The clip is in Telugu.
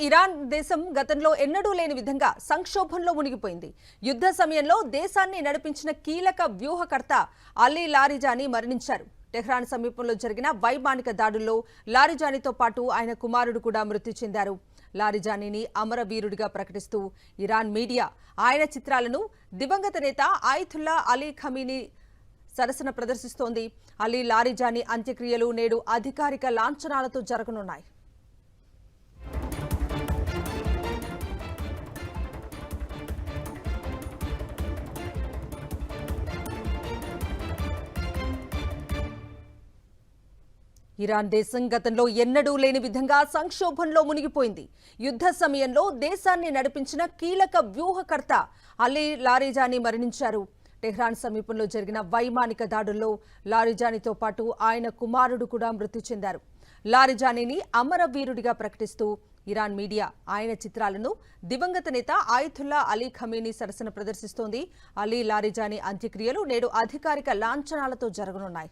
ఇరాన్ దేశం గతంలో ఎన్నడూ లేని విధంగా సంక్షోభంలో మునిగిపోయింది. యుద్ధ సమయంలో దేశాన్ని నడిపించిన కీలక వ్యూహకర్త అలీ లారిజానీ మరణించారు. టెహ్రాన్ సమీపంలో జరిగిన వైమానిక దాడుల్లో లారిజానీతో పాటు ఆయన కుమారుడు కూడా మృతి చెందారు. లారిజానీని అమరవీరుడిగా ప్రకటిస్తూ ఇరాన్ మీడియా ఆయన చిత్రాలను దివంగత నేత ఆయతుల్లా అలీ ఖమీనీ సరసన ప్రదర్శిస్తోంది. అలీ లారిజానీ అంత్యక్రియలు నేడు అధికారిక లాంఛనాలతో జరగనున్నాయి. ఇరాన్ దేశం గతంలో ఎన్నడూ లేని విధంగా సంక్షోభంలో మునిగిపోయింది. యుద్ధ సమయంలో దేశాన్ని నడిపించిన కీలక వ్యూహకర్త అలీ లారిజానీ మరణించారు. టెహ్రాన్ సమీపంలో జరిగిన వైమానిక దాడుల్లో లారిజానీతో పాటు ఆయన కుమారుడు కూడా మృతి చెందారు. లారిజానీని అమరవీరుడిగా ప్రకటిస్తూ ఇరాన్ మీడియా ఆయన చిత్రాలను దివంగత నేత ఆయతుల్లా అలీ ఖమీనీ సరసన ప్రదర్శిస్తోంది. అలీ లారిజానీ అంత్యక్రియలు నేడు అధికారిక లాంఛనాలతో జరగనున్నాయి.